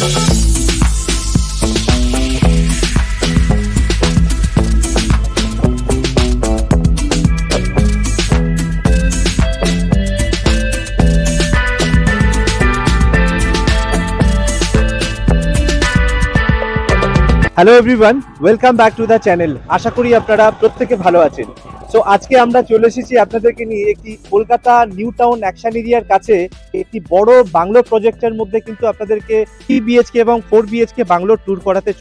Hello everyone, welcome back to the channel. আশা করি আপনারা প্রত্যেকে ভালো আছেন। সো আজকে আমরা চলে এসেছি আপনাদেরকে নিয়ে একটি কলকাতা নিউ টাউন অ্যাকশন এরিয়ার কাছে একটি বড় বাংলো প্রজেক্টের মধ্যে কিন্তু আপনাদেরকে 3 BHK এবং 4 BHK বাংলো ট্যুর করাতে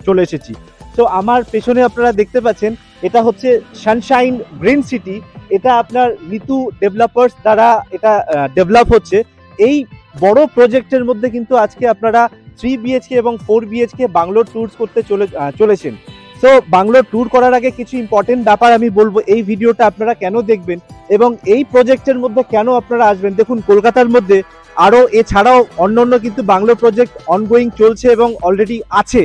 চলে এসেছি। সো আমার পেছনে আপনারা দেখতে পাচ্ছেন, এটা হচ্ছে সানশাইন গ্রিন সিটি। এটা আপনার নিতু ডেভেলপার্স দ্বারা এটা ডেভেলপ হচ্ছে। এই বড় প্রজেক্টের মধ্যে কিন্তু আজকে আপনারা 3 BHK এবং 4 BHK বাংলোর ট্যুরস করতে চলেছেন। সো বাংলোর ট্যুর করার আগে কিছু ইম্পর্টেন্ট ব্যাপার আমি বলবো। এই ভিডিওটা আপনারা কেন দেখবেন এবং এই প্রজেক্টের মধ্যে কেন আপনারা আসবেন। দেখুন, কলকাতার মধ্যে আরও এছাড়াও অন্য কিন্তু বাংলো প্রজেক্ট অনগোয়িং চলছে এবং অলরেডি আছে।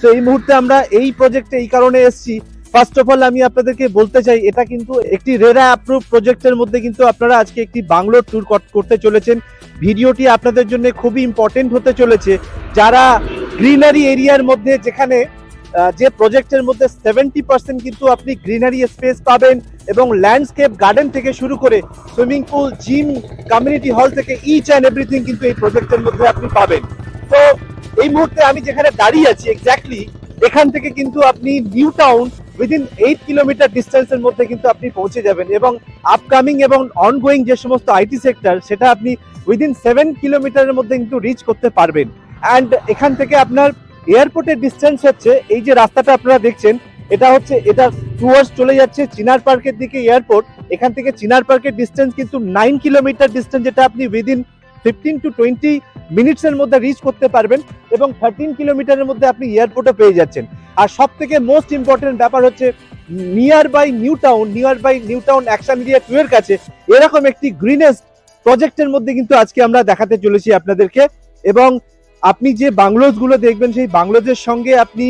তো এই মুহূর্তে আমরা এই প্রজেক্টে এই কারণে এসেছি। ফার্স্ট অফ অল আমি আপনাদেরকে বলতে চাই, এটা কিন্তু একটি রেরা অ্যাপ্রুভ প্রজেক্টের মধ্যে কিন্তু আপনারা আজকে একটি বাংলোর ট্যুর করতে চলেছেন। ভিডিওটি আপনাদের জন্য খুবই ইম্পর্টেন্ট হতে চলেছে। যারা গ্রিনারি এরিয়ার মধ্যে, যেখানে যে প্রজেক্টের মধ্যে 70% কিন্তু আপনি গ্রিনারি স্পেস পাবেন এবং ল্যান্ডস্কেপ গার্ডেন থেকে শুরু করে swimming pool, gym, community hall থেকে ইচ অ্যান্ড এভরিথিং কিন্তু এই প্রজেক্টের মধ্যে আপনি পাবেন। তো এই মুহূর্তে আমি যেখানে দাঁড়িয়ে আছি, এক্স্যাক্টলি এখান থেকে কিন্তু আপনি নিউ টাউন উইদিন 8 কিলোমিটার ডিস্টেন্সের মধ্যে কিন্তু আপনি পৌঁছে যাবেন এবং আপকামিং এবং অনগোয়িং যে সমস্ত আইটি সেক্টর, সেটা আপনি উইদিন 7 কিলোমিটারের মধ্যে কিন্তু রিচ করতে পারবেন। অ্যান্ড এখান থেকে আপনার এয়ারপোর্টের ডিস্টেন্স হচ্ছে, এই যে রাস্তাটা আপনারা দেখছেন, এটা টুয়ার্ডস চলে যাচ্ছে চিনার পার্কের দিকে এয়ারপোর্ট। এখান থেকে চিনার পার্কের ডিস্টেন্স কিন্তু 9 কিলোমিটার ডিস্টেন্স, যেটা আপনি উইদিন 15 to 20 মিনিটসের মধ্যে রিচ করতে পারবেন এবং 13 কিলোমিটারের মধ্যে আপনি এয়ারপোর্টে পেয়ে যাচ্ছেন। আর সব থেকে মোস্ট ইম্পর্টেন্ট ব্যাপার হচ্ছে, near by New Town action area 2 এর কাছে এরকম একটি গ্রিনেস্ট প্রজেক্টের মধ্যে কিন্তু আজকে আমরা দেখাতে চলেছি আপনাদেরকে। এবং আপনি যে বাংলোজ গুলো দেখবেন, সেই বাংলোজের সঙ্গে আপনি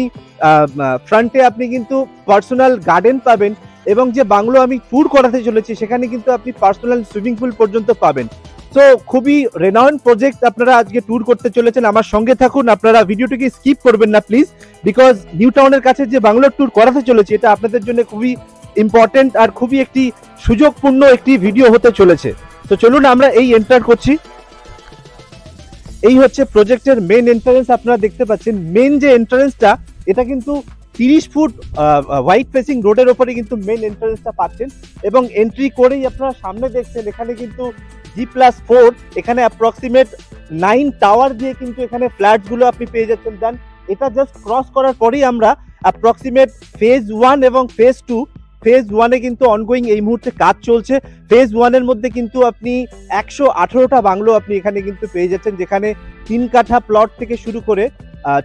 ফ্রন্টে আপনি কিন্তু পার্সোনাল গার্ডেন পাবেন এবং যে বাংলো আমি ট্যুর করাতে চলেছি সেখানে কিন্তু আপনি পার্সোনাল সুইমিং পুল পর্যন্ত পাবেন। তো খুবই রেনাউন্ড প্রজেক্ট আপনারা আজকে ট্যুর করতে চলেছেন। আমার সঙ্গে থাকুন, আপনারা ভিডিওটিকে স্কিপ করবেন না প্লিজ, বিকজ নিউ টাউনের কাছে যে বাংলোর ট্যুর করাতে চলেছি এটা আপনাদের জন্য খুবই ইম্পর্টেন্ট আর খুবই একটি সুযোগপূর্ণ একটি ভিডিও হতে চলেছে। তো চলুন আমরা এই এন্টার করছি। এই হচ্ছে প্রজেক্টের মেন এন্ট্রান্স। আপনারা দেখতে পাচ্ছেন মেন যে এন্ট্রান্সটা, এটা কিন্তু 30 ফুট হোয়াইট ফেসিং রোডের ওপরে কিন্তু মেন এন্ট্রান্সটা পাচ্ছেন এবং এন্ট্রি করেই আপনারা সামনে দেখছেন এখানে কিন্তু G+4, এখানে অ্যাপ্রক্সিমেট 9 টাওয়ার দিয়ে কিন্তু এখানে ফ্ল্যাটস গুলো আপনি পেয়ে যাচ্ছেন। দেন এটা জাস্ট ক্রস করার পরেই আমরা অ্যাপ্রক্সিমেট ফেজ 1 এবং ফেজ 2, ফেজ 1-এ কিন্তু অনগোয়িং এই মুহূর্তে কাজ চলছে। ফেজ 1-এর মধ্যে কিন্তু আপনি 118টা বাংলো আপনি এখানে কিন্তু পেয়ে যাচ্ছেন, যেখানে 3 কাঠা প্লট থেকে শুরু করে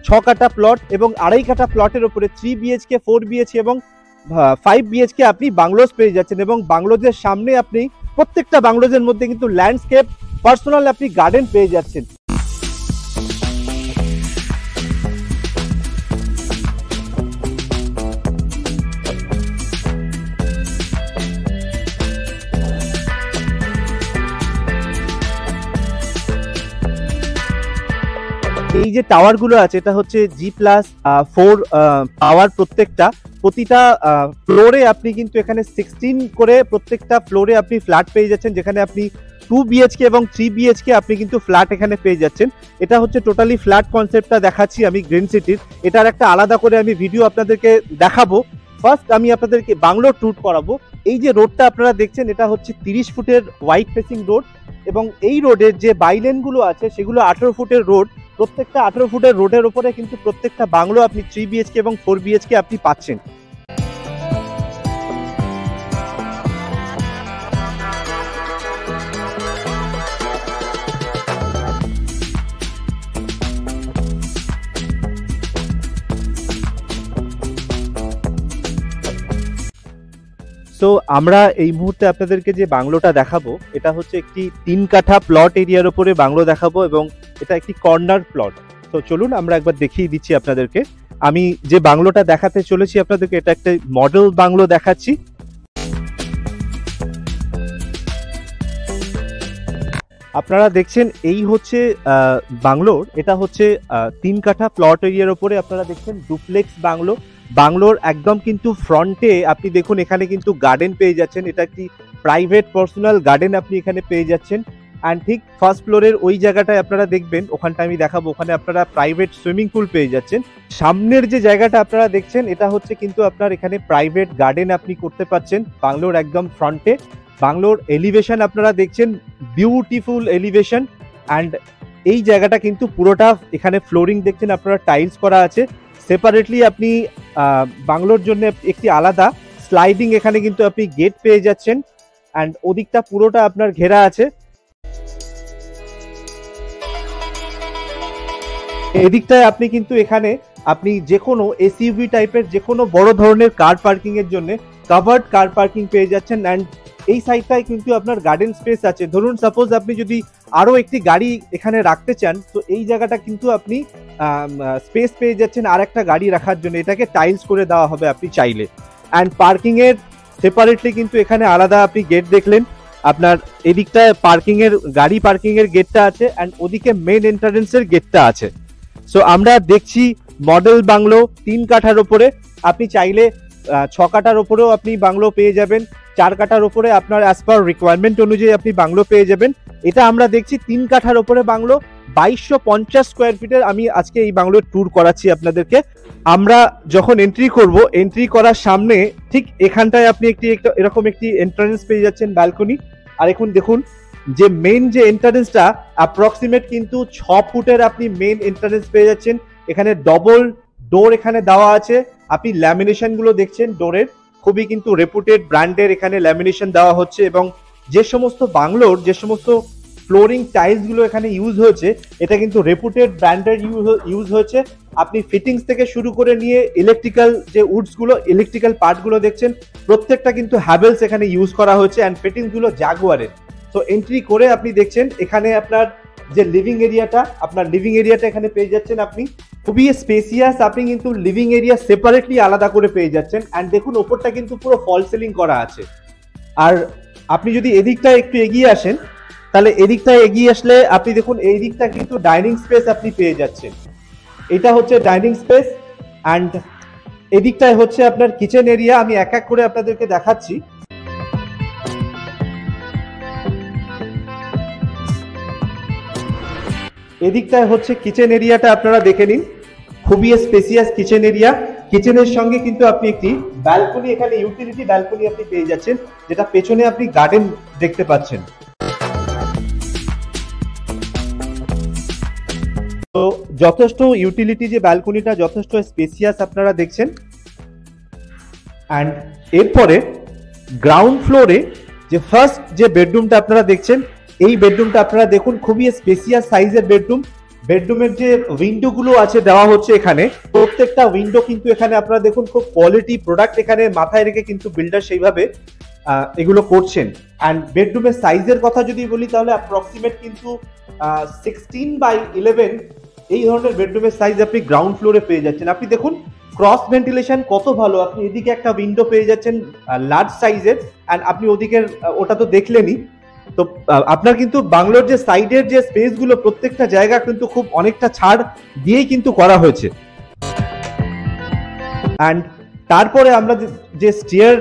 6 কাঠা প্লট এবং 2.5 কাঠা প্লটের উপরে 3 BHK, 4 BHK এবং 5 BHK আপনি বাংলোজ পেয়ে যাচ্ছেন। এবং বাংলোজের সামনে আপনি প্রত্যেকটা বাংলোজের মধ্যে কিন্তু ল্যান্ডস্কেপ, পার্সোনাল আপনি গার্ডেন পেয়ে যাচ্ছেন। এই যে টাওয়ার গুলো আছে, এটা হচ্ছে G+4 টাওয়ার। প্রতিটা ফ্লোরে আপনি কিন্তু এখানে 16 করে প্রত্যেকটা ফ্লোরে আপনি ফ্ল্যাট পেয়ে যাচ্ছেন, যেখানে আপনি 2 BHK এবং 3 BHK আপনি কিন্তু ফ্ল্যাট এখানে পেয়ে যাচ্ছেন। এটা হচ্ছে টোটালি ফ্ল্যাট কনসেপ্টটা দেখাচ্ছি আমি গ্রিন সিটির। এটার একটা আলাদা করে আমি ভিডিও আপনাদেরকে দেখাবো। ফার্স্ট আমি আপনাদেরকে বাংলোর ট্যুর করাবো। এই যে রোডটা আপনারা দেখছেন, এটা হচ্ছে 30 ফুটের হোয়াইট ফেসিং রোড এবং এই রোডের যে বাইলেন গুলো আছে সেগুলো 18 ফুটের রোড। প্রত্যেকটা 18 ফুটের রোডের উপরে কিন্তু প্রত্যেকটা বাংলো আপনি 3 BHK এবং 4 BHK আপনি পাচ্ছেন। তো আমরা এই মুহূর্তে আপনাদেরকে যে বাংলোটা দেখাবো, এটা হচ্ছে একটি 3 কাঠা প্লট এরিয়ার উপরে বাংলো দেখাবো এবং এটা একটি কর্নার প্লট। তো চলুন আমরা একবার দেখিয়ে দিচ্ছি আপনাদেরকে। আমি যে বাংলোটা দেখাতে চলেছি আপনাদেরকে, এটা একটা মডেল বাংলো দেখাচ্ছি। আপনারা দেখছেন এই হচ্ছে বাংলোর, এটা হচ্ছে 3 কাঠা প্লট এরিয়ার ওপরে আপনারা দেখছেন ডুপ্লেক্স বাংলো। বাংলোর একদম কিন্তু ফ্রন্টে আপনি দেখুন এখানে কিন্তু গার্ডেন পেয়ে যাচ্ছেন, এটা একটি প্রাইভেট পার্সোনাল গার্ডেন আপনি এখানে পেয়ে যাচ্ছেন। অ্যান্ড ঠিক ফার্স্ট ফ্লোরের ওই জায়গাটায় আপনারা দেখবেন, ওখানটা আমি দেখাবো, ওখানে আপনারা প্রাইভেট সুইমিং পুল পেয়ে যাচ্ছেন। সামনের যে জায়গাটা আপনারা দেখছেন এটা হচ্ছে কিন্তু আপনার এখানে প্রাইভেট গার্ডেন আপনি করতে পারছেন বাংলোর একদম ফ্রন্টে। বাংলোর এলিভেশন আপনারা দেখছেন, বিউটিফুল এলিভেশন। অ্যান্ড এই জায়গাটা কিন্তু পুরোটা এখানে ফ্লোরিং দেখছেন আপনারা টাইলস করা আছে। সেপারেটলি আপনি বাংলোর জন্য একটি আলাদা স্লাইডিং এখানে কিন্তু আপনি গেট পেয়ে যাচ্ছেন। অ্যান্ড ওদিকটা পুরোটা আপনার ঘেরা আছে। এদিকটায় আপনি কিন্তু এখানে আপনি যে কোনো এসইউভি টাইপের যে কোনো বড় ধরনের কার পার্কিং এর জন্য কাভার্ড কার পার্কিং পেয়ে যাচ্ছেন। অ্যান্ড এই সাইডটায় কিন্তু আপনার গার্ডেন স্পেস আছে। ধরুন সাপোজ আপনি যদি আরো একটি গাড়ি এখানে রাখতে চান, তো এই জায়গাটা কিন্তু আপনি স্পেস পেয়ে যাচ্ছেন আর একটা গাড়ি রাখার জন্য, এটাকে টাইলস করে দেওয়া হবে আপনি চাইলে। অ্যান্ড পার্কিং এর সেপারেটলি কিন্তু এখানে আলাদা আপনি গেট দেখলেন, আপনার এদিকটায় পার্কিং এর গাড়ি পার্কিং এর গেটটা আছে, অ্যান্ড ওদিকে মেন এন্ট্রান্সের গেটটা আছে। সো আমরা দেখছি মডেল বাংলো 3 কাঠার ওপরে, আপনি চাইলে 6 কাঠার ওপরেও আপনি বাংলো পেয়ে যাবেন, 4 কাঠার ওপরে আপনার অ্যাজ পার রিকোয়ারমেন্ট অনুযায়ী আপনি বাংলো পেয়ে যাবেন। এটা আমরা দেখছি 3 কাঠার ওপরে বাংলো, 2250 স্কোয়ার ফিটের। আমি আজকে এই বাংলোর ট্যুর করাচ্ছি আপনাদেরকে। আমরা যখন এন্ট্রি করব, এন্ট্রি করার সামনে ঠিক এখানটায় আপনি এরকম একটি এন্ট্রান্স পেয়ে যাচ্ছেন, ব্যালকনি। আর এখন দেখুন যে মেন যে এন্ট্রান্সটা অ্যাপ্রক্সিমেট কিন্তু 6 ফুটের আপনি মেন এন্ট্রান্স পেয়ে যাচ্ছেন। এখানে ডবল ডোর এখানে দেওয়া আছে, আপনি ল্যামিনেশন গুলো দেখছেন ডোরের, খুবই কিন্তু রেপুটেড ব্র্যান্ডের এখানে ল্যামিনেশন দেওয়া হচ্ছে। এবং যে সমস্ত বাংলোর যে সমস্ত ফ্লোরিং টাইলস গুলো এখানে ইউজ হয়েছে, এটা কিন্তু রেপুটেড ব্র্যান্ডের ইউজ হয়েছে। আপনি ফিটিংস থেকে শুরু করে নিয়ে ইলেকট্রিক্যাল যে উডস গুলো, ইলেকট্রিক্যাল পার্ট গুলো দেখছেন, প্রত্যেকটা কিন্তু হ্যাভেলস এখানে ইউজ করা হয়েছে। অ্যান্ড ফিটিংস গুলো জাগুয়ারের। তো এন্ট্রি করে আপনি দেখছেন এখানে আপনার যে লিভিং এরিয়াটা এখানে পেয়ে যাচ্ছেন আপনি, খুবই স্পেসিয়াস। আপনি কিন্তু লিভিং এরিয়া সেপারেটলি আলাদা করে পেয়ে যাচ্ছেন। অ্যান্ড দেখুন ওপরটা কিন্তু পুরো ফল সিলিং করা আছে। আর আপনি যদি এদিকটা একটু এগিয়ে আসেন, তাহলে এদিকটায় এগিয়ে আসলে আপনি দেখুন এই দিকটা কিন্তু ডাইনিং স্পেস আপনি পেয়ে যাচ্ছেন। এটা হচ্ছে ডাইনিং স্পেস। অ্যান্ড এদিকটায় হচ্ছে আপনার কিচেন এরিয়া। আমি এক এক করে আপনাদেরকে দেখাচ্ছি। এদিকটায় হচ্ছে কিচেন এরিয়াটা, আপনারা দেখে নিন, খুবই স্পেসিয়াস কিচেন এরিয়া। কিচেনের সঙ্গে কিন্তু আপনি একটি ব্যালকনি, এখানে ইউটিলিটি ব্যালকনি আপনি পেয়ে যাচ্ছেন, যেটা পেছনে আপনি গার্ডেন দেখতে পাচ্ছেন। তো যথেষ্ট ইউটিলিটি, যে ব্যালকনিটা যথেষ্ট স্পেসিয়াস আপনারা দেখছেন। অ্যান্ড এরপরে গ্রাউন্ড ফ্লোরে যে ফার্স্ট যে বেডরুমটা আপনারা দেখছেন, এই বেডরুমটা আপনারা দেখুন, খুবই স্পেসিয়াস সাইজের বেডরুম। বেডরুমের যে উইন্ডো গুলো আছে দেওয়া হচ্ছে এখানে, প্রত্যেকটা উইন্ডো কিন্তু এখানে আপনারা দেখুন খুব কোয়ালিটি প্রোডাক্ট এখানে মাথায় রেখে কিন্তু বিল্ডার সেইভাবে এগুলো করছেন। অ্যান্ড বেডরুমের সাইজের কথা যদি বলি, তাহলে অ্যাপ্রক্সিমেট কিন্তু 16x11 এই ধরনের বেডরুমের সাইজ আপনি গ্রাউন্ড ফ্লোরে পেয়ে যাচ্ছেন। আপনি দেখুন ক্রস ভেন্টিলেশন কত ভালো, আপনি এদিকে একটা উইন্ডো পেয়ে যাচ্ছেন লার্জ সাইজের, অ্যান্ড আপনি ওদিকের ওটা তো দেখলেনই। তো আপনার কিন্তু বাংলোর যে সাইডের যে স্পেস গুলো, প্রত্যেকটা জায়গা কিন্তু খুব অনেকটা ছাড় দিয়েই কিন্তু করা হয়েছে। অ্যান্ড তারপরে আমরা যে স্টেয়ার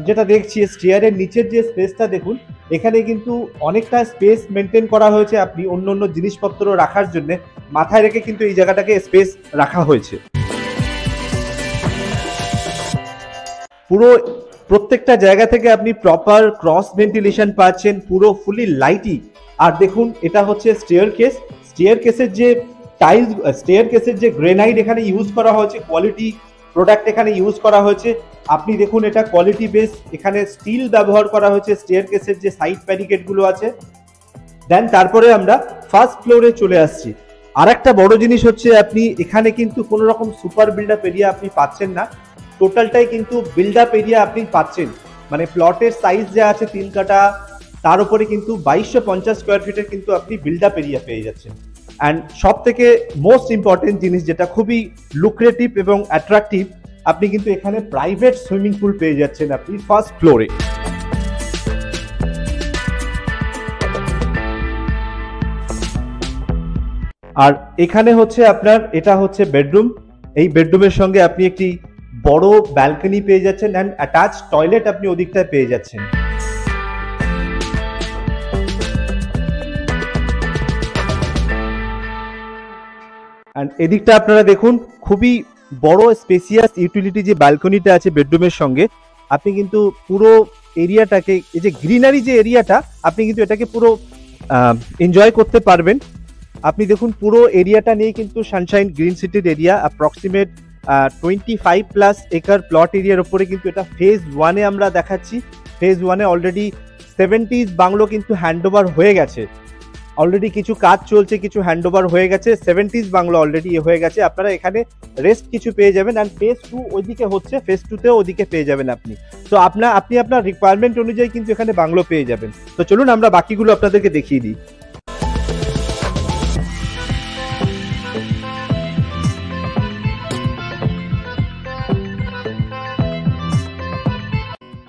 যেটা দেখছি, স্টেয়ারের নিচের যে স্পেসটা দেখুন, এখানে কিন্তু অনেকটা স্পেস মেনটেন করা হয়েছে। আপনি অন্য জিনিসপত্র রাখার জন্য মাথায় রেখে কিন্তু এই জায়গাটাকে স্পেস রাখা হয়েছে। পুরো প্রত্যেকটা জায়গা থেকে আপনি প্রপার ক্রস ভেন্টিলেশন পাচ্ছেন, পুরো ফুলি লাইটি। আর দেখুন এটা হচ্ছে স্টেয়ার কেসের যে টাইলস, স্টেয়ার কেসের যে গ্রেনাইট এখানে ইউজ করা হয়েছে, কোয়ালিটি প্রোডাক্ট এখানে ইউজ করা হয়েছে। আপনি দেখুন এটা কোয়ালিটি বেস, এখানে স্টিল ব্যবহার করা হয়েছে স্টেয়ার কেসের যে সাইড প্যারিকেট গুলো আছে। দেন তারপরে আমরা ফার্স্ট ফ্লোরে চলে আসছি। আর একটা বড় জিনিস হচ্ছে, আপনি এখানে কিন্তু কোনো রকম সুপার বিল্ড আপ এরিয়া আপনি পাচ্ছেন না, টোটালটাই কিন্তু বিল্ড আপ এরিয়া আপনি পাচ্ছেন। মানে প্লটের সাইজ যা আছে 3 কাঠা, তার উপরে কিন্তু 2250 স্কোয়ার ফিটের কিন্তু আপনি বিল্ড আপ এরিয়া পেয়ে যাচ্ছেন। অ্যান্ড সব থেকে মোস্ট ইম্পর্টেন্ট জিনিস, যেটা খুবই লুক্রেটিভ এবং অ্যাট্রাকটিভ, আপনি কিন্তু এখানে প্রাইভেট সুইমিং পুল পেয়ে যাচ্ছেন আপনি ফার্স্ট ফ্লোরে। আর এখানে হচ্ছে আপনার এটা হচ্ছে বেডরুম। এই বেডরুমের সঙ্গে আপনি একটি বড় ব্যালকনি পেয়ে যাচ্ছেন অ্যান্ড অ্যাটাচ টয়লেট আপনি ওদিকটায় পেয়ে যাচ্ছেন। অ্যান্ড এদিকটা আপনারা দেখুন, খুবই বড় স্পেসিয়াস ইউটিলিটি যে ব্যালকনিটা আছে বেডরুমের সঙ্গে, আপনি কিন্তু পুরো এরিয়াটাকে, এই যে গ্রিনারি যে এরিয়াটা, আপনি কিন্তু এটাকে পুরো এনজয় করতে পারবেন। আপনি দেখুন পুরো এরিয়াটা নিয়ে কিন্তু সানশাইন গ্রিন সিটির এরিয়া, অ্যাপ্রক্সিমেট 25+ একর প্লট এরিয়ার উপরে কিন্তু এটা ফেজ 1-এ আমরা দেখাচ্ছি। ফেজ 1-এ অলরেডি 70s বাংলো কিন্তু হ্যান্ডওভার হয়ে গেছে, অলরেডি কিছু কাজ চলছে, কিছু হ্যান্ডওভার হয়ে গেছে, 70s বাংলো অলরেডি হয়ে গেছে। আপনারা এখানে রেস্ট কিছু পেয়ে যাবেন অ্যান্ড ফেজ 2 ওইদিকে হচ্ছে, ফেজ 2তেও ওদিকে পেয়ে যাবেন আপনি। তো আপনি আপনার রিকোয়ারমেন্ট অনুযায়ী কিন্তু এখানে বাংলো পেয়ে যাবেন। তো চলুন আমরা বাকিগুলো আপনাদেরকে দেখিয়ে দিই।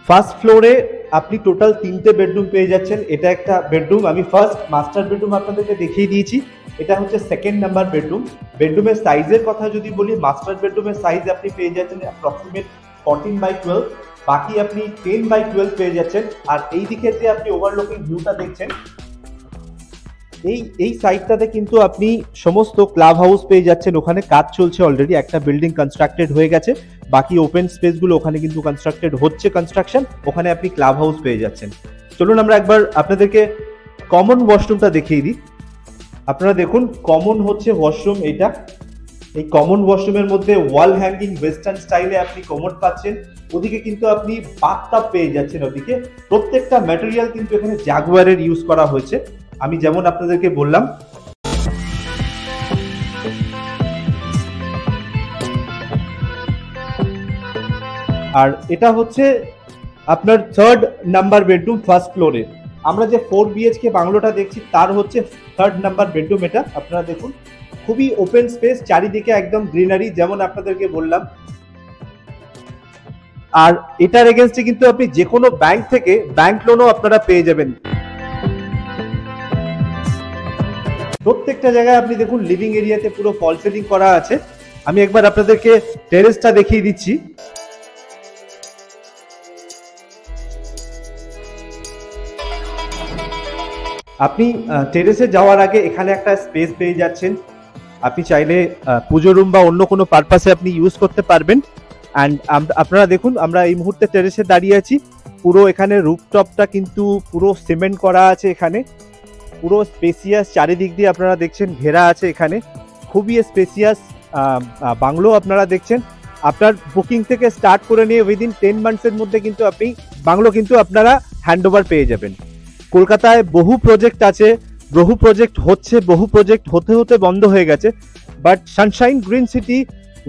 ফার্স্ট ফ্লোরে আপনি টোটাল 3টে বেডরুম পেয়ে যাচ্ছেন। এটা একটা বেডরুম, আমি ফার্স্ট মাস্টার বেডরুম আপনাদেরকে দেখিয়ে দিয়েছি। এটা হচ্ছে সেকেন্ড নাম্বার বেডরুম। বেডরুমের সাইজের কথা যদি বলি, মাস্টার বেডরুমের সাইজ আপনি পেয়ে যাচ্ছেন অ্যাপ্রক্সিমেট 14/12, বাকি আপনি 10/12 পেয়ে যাচ্ছেন। আর এই দিকে যে আপনি ওভারলুকিং ভিউটা দেখছেন, এই সাইডটাতে কিন্তু আপনি সমস্ত ক্লাব হাউস পেয়ে যাচ্ছেন। ওখানে কাজ চলছে অলরেডি, একটা বিল্ডিং কনস্ট্রাক্টেড হয়ে গেছে, বাকি ওপেন স্পেসগুলো ওখানে কিন্তু কনস্ট্রাক্টেড হচ্ছে কনস্ট্রাকশন, ওখানে আপনি ক্লাব হাউস পেয়ে যাচ্ছেন। চলুন আমরা একবার আপনাদেরকে কমন ওয়াশরুমটা দেখিয়ে দিই। আপনারা দেখুন, কমন হচ্ছে ওয়াশরুম এইটা। এই কমন ওয়াশরুমের মধ্যে ওয়াল হ্যাঙ্গিং ওয়েস্টার্ন স্টাইলে আপনি কমোড পাচ্ছেন। ওদিকে কিন্তু আপনি বাথটাব পেয়ে যাচ্ছেন। ওদিকে প্রত্যেকটা ম্যাটেরিয়াল কিন্তু এখানে জাগুয়ারের ইউজ করা হয়েছে, আমি যেমন আপনাদেরকে বললাম। আর এটা হচ্ছে আপনার 3rd নাম্বার বেডরুম ফার্স্ট ফ্লোরে। আমরা যে 4 BHK বাংলোটা দেখছি তার হচ্ছে 3rd নাম্বার বেডরুম। এটা আপনারা দেখুন, খুবই ওপেন স্পেস, চারিদিকে একদম গ্রিনারি, যেমন আপনাদেরকে বললাম। আর এটার এগেইনস্টে কিন্তু আপনি যে কোনো ব্যাংক থেকে ব্যাংক লোনও আপনারা পেয়ে যাবেন। প্রত্যেকটা জায়গায় আপনি দেখুন লিভিং এরিয়াতে পুরো ফল সিলিং করা আছে। আমি একবার আপনাদেরকে টেরেসটা দেখিয়ে দিচ্ছি। আপনি টেরেসে যাওয়ার আগে এখানে একটা স্পেস পেয়ে যাচ্ছেন, আপনি চাইলে পুজো রুম বা অন্য কোনো পারপাসে আপনি ইউজ করতে পারবেন। অ্যান্ড আপনারা দেখুন, আমরা এই মুহূর্তে টেরেসে দাঁড়িয়ে আছি। পুরো এখানে রুফটপটা কিন্তু পুরো সিমেন্ট করা আছে, এখানে পুরো স্পেসিয়াস, চারিদিক দিয়ে আপনারা দেখছেন ঘেরা আছে। এখানে খুবই স্পেসিয়াস বাংলো আপনারা দেখছেন। আপনার বুকিং থেকে স্টার্ট করে নিয়ে উইদিন 10 মান্থসের মধ্যে কিন্তু আপনি বাংলো কিন্তু আপনারা হ্যান্ডওভার পেয়ে যাবেন। কলকাতায় বহু প্রজেক্ট আছে, বহু প্রজেক্ট হচ্ছে, বহু প্রজেক্ট হতে হতে বন্ধ হয়ে গেছে, but Sunshine green city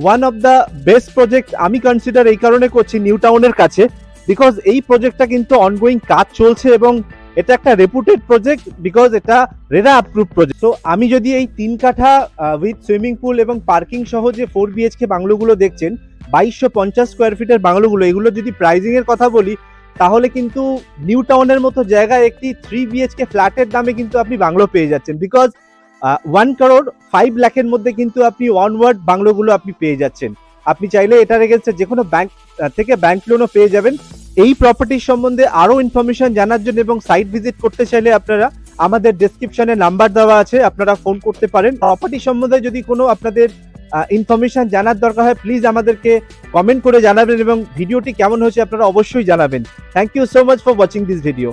one of the best project আমি কনসিডার এই কারণে করছি নিউ টাউনের কাছে, বিকজ এই প্রজেক্টটা কিন্তু অনগোয়িং কাজ চলছে এবং এটা একটা রেপুটেড প্রজেক্ট, বিকজ এটা রেরা অ্যাপ্রুভ প্রজেক্ট। তো আমি যদি এই 3 কাঠা উইথ সুইমিং পুল এবং পার্কিং সহ যে 4 BHK বাংলোগুলো দেখছেন, 2250 স্কোয়ার ফিটের বাংলোগুলো, এগুলো যদি প্রাইজিং এর কথা বলি, তাহলে কিন্তু নিউ টাউনের মতো জায়গায় একটি 3 BHK ফ্ল্যাটের দামে কিন্তু আপনি বাংলো পেয়ে যাচ্ছেন, বিকজ 1,05,00,000-এর মধ্যে কিন্তু আপনি অনওয়ার্ড বাংলোগুলো আপনি পেয়ে যাচ্ছেন। আপনি চাইলে এটার এগেইনস্টে যে কোনো ব্যাংক থেকে ব্যাংক লোনও পেয়ে যাবেন। এই প্রপার্টির সম্বন্ধে আরো ইনফরমেশন জানার জন্য এবং সাইট ভিজিট করতে চাইলে আপনারা আমাদের ডেসক্রিপশনে নাম্বার দেওয়া আছে, আপনারা ফোন করতে পারেন। প্রপার্টি সম্বন্ধে যদি কোনো আপনাদের ইনফরমেশন জানার দরকার হয়, প্লিজ আমাদেরকে কমেন্ট করে জানাবেন এবং ভিডিওটি কেমন হয়েছে আপনারা অবশ্যই জানাবেন। Thank you so much for watching this video.